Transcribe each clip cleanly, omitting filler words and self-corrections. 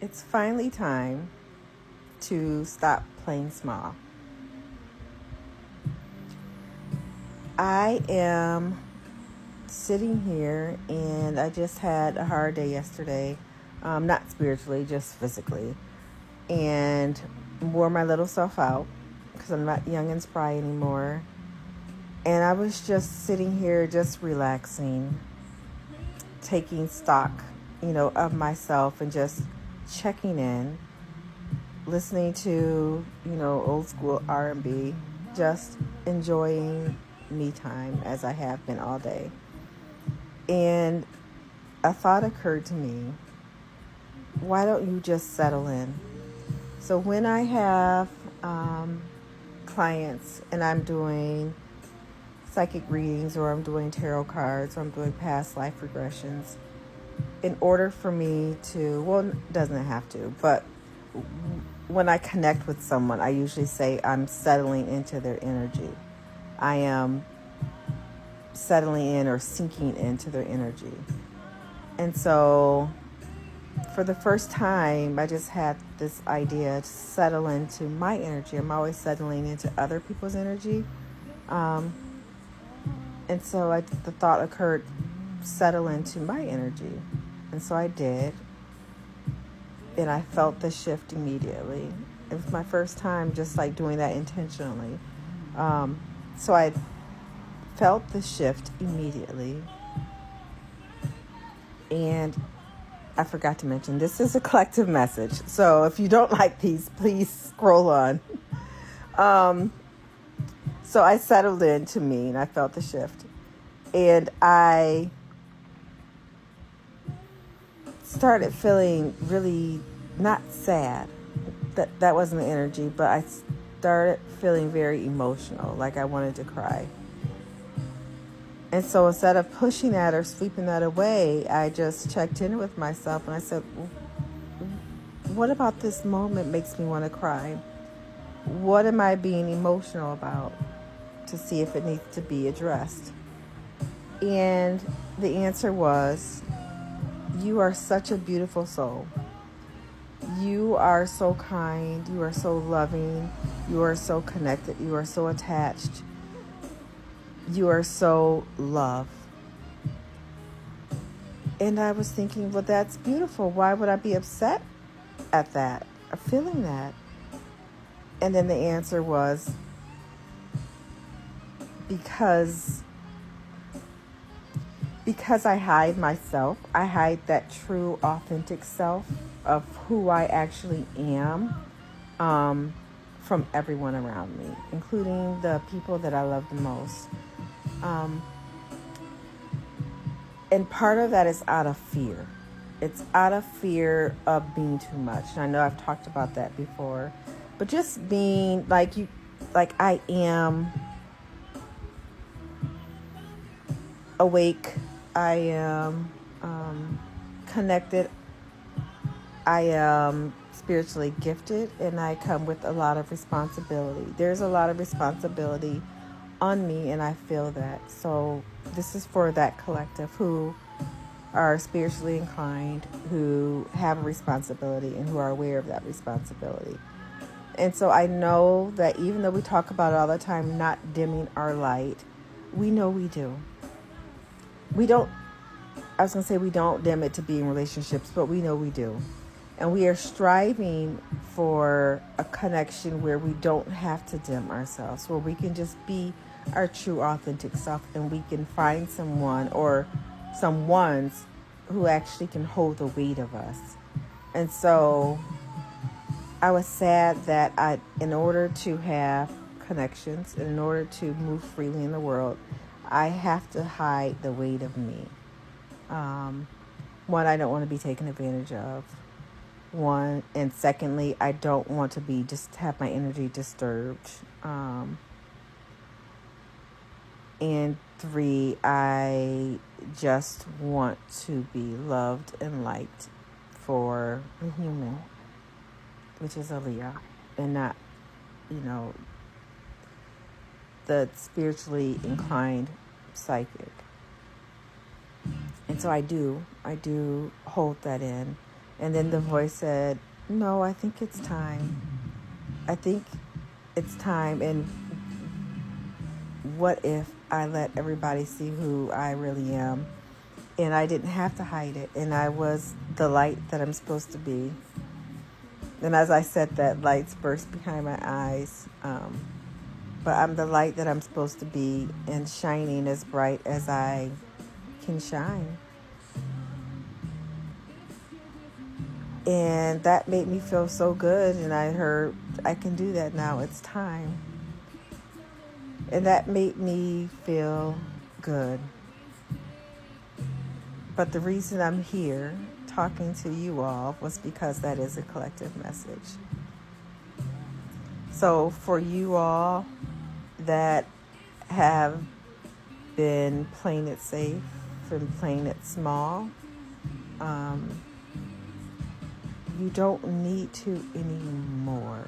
It's finally time to stop playing small. I am sitting here and I just had a hard day yesterday. Not spiritually, just physically. And wore my little self out because I'm not young and spry anymore. And I was just sitting here, just relaxing, taking stock, of myself and just checking in, listening to, old school R&B, just enjoying me time as I have been all day. And a thought occurred to me, why don't you just settle in? So when I have clients and I'm doing psychic readings or I'm doing tarot cards or I'm doing past life regressions, in order for me to, well, it doesn't have to, but when I connect with someone, I usually say I'm settling into their energy. I am settling in or sinking into their energy. And so for the first time, I just had this idea to settle into my energy. I'm always settling into other people's energy. And so the thought occurred, settle into my energy. And so I did. And I felt the shift immediately. It was my first time just like doing that intentionally. So I felt the shift immediately. And I forgot to mention, this is a collective message. So if you don't like these, please scroll on. So I settled into me and I felt the shift. And I started feeling really not sad. That wasn't the energy, but I started feeling very emotional, like I wanted to cry. And so instead of pushing that or sweeping that away, I just checked in with myself and I said, what about this moment makes me want to cry? What am I being emotional about, to see if it needs to be addressed? And the answer was, you are such a beautiful soul. You are so kind. You are so loving. You are so connected. You are so attached. You are so love. And I was thinking, well, that's beautiful. Why would I be upset at that, or feeling that? And then the answer was, because I hide myself. I hide that true, authentic self of who I actually am from everyone around me, including the people that I love the most. And part of that is out of fear. It's out of fear of being too much. And I know I've talked about that before. But just being like I am awake. I am connected. I am spiritually gifted, and I come with a lot of responsibility. There's a lot of responsibility on me, and I feel that. So this is for that collective who are spiritually inclined, who have a responsibility, and who are aware of that responsibility. And so I know that even though we talk about it all the time, not dimming our light, we know we do. We don't dim it to be in relationships, but we know we do. And we are striving for a connection where we don't have to dim ourselves, where we can just be our true, authentic self, and we can find someone or someones who actually can hold the weight of us. And so I was sad that in order to have connections, and in order to move freely in the world, I have to hide the weight of me. One, I don't want to be taken advantage of. One, and secondly, I don't want to have my energy disturbed. And three, I just want to be loved and liked for a human, which is Aaliyah, and not, the spiritually inclined psychic. And so I do hold that in. And then the voice said, no, I think it's time. I think it's time. And what if I let everybody see who I really am? And I didn't have to hide it. And I was the light that I'm supposed to be. And as I said that, lights burst behind my eyes. But I'm the light that I'm supposed to be, and shining as bright as I can shine. And that made me feel so good. And I heard, I can do that now. It's time. And that made me feel good. But the reason I'm here talking to you all was because that is a collective message. So for you all that have been playing it safe and playing it small, you don't need to anymore.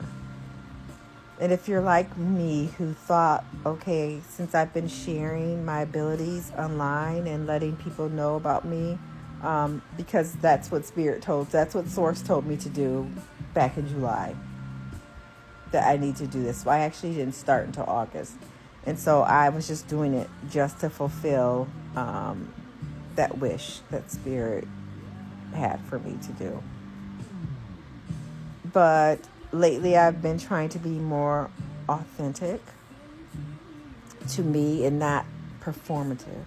And if you're like me, who thought, okay, since I've been sharing my abilities online and letting people know about me, because that's what that's what Source told me to do back in July, that I need to do this. So I actually didn't start until August. And so I was just doing it just to fulfill that wish that Spirit had for me to do. But lately I've been trying to be more authentic to me and not performative.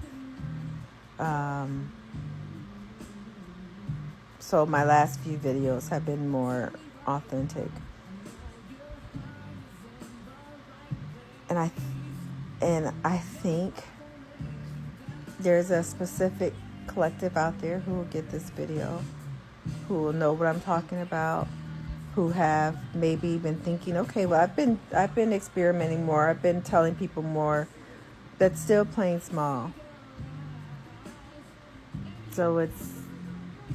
So my last few videos have been more authentic. And I think there's a specific collective out there who will get this video, who will know what I'm talking about, who have maybe been thinking, okay, well, I've been experimenting more. I've been telling people more, but still playing small. So it's,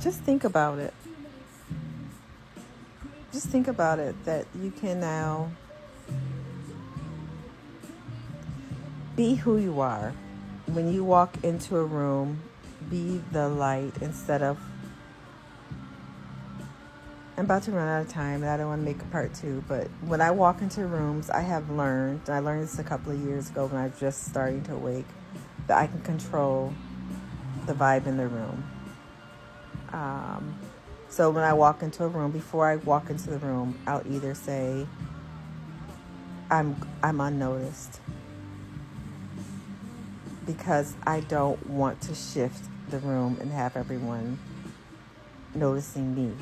just think about it. Just think about it, that you can now be who you are. When you walk into a room, be the light instead of, I'm about to run out of time and I don't want to make a part 2, but when I walk into rooms, I learned this a couple of years ago when I was just starting to awake, that I can control the vibe in the room. So when I walk into a room, before I walk into the room, I'll either say, I'm unnoticed, because I don't want to shift the room and have everyone noticing me.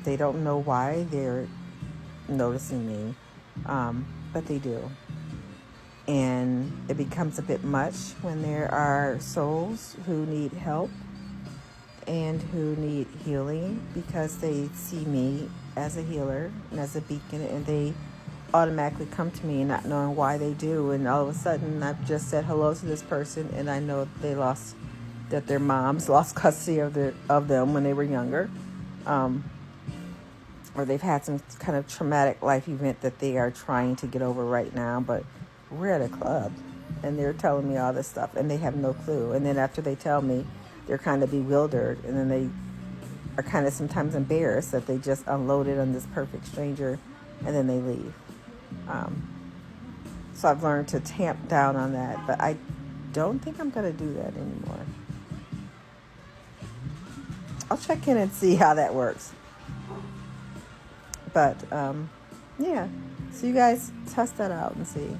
They don't know why they're noticing me, but they do. And it becomes a bit much when there are souls who need help and who need healing, because they see me as a healer and as a beacon, and they automatically come to me not knowing why they do. And all of a sudden I've just said hello to this person, and I know that their moms lost custody of them when they were younger, or they've had some kind of traumatic life event that they are trying to get over right now. But we're at a club and they're telling me all this stuff and they have no clue. And then after they tell me, they're kind of bewildered, and then they are kind of sometimes embarrassed that they just unloaded on this perfect stranger, and then they leave. So I've learned to tamp down on that, but I don't think I'm going to do that anymore. I'll check in and see how that works. But, yeah. So you guys test that out and see.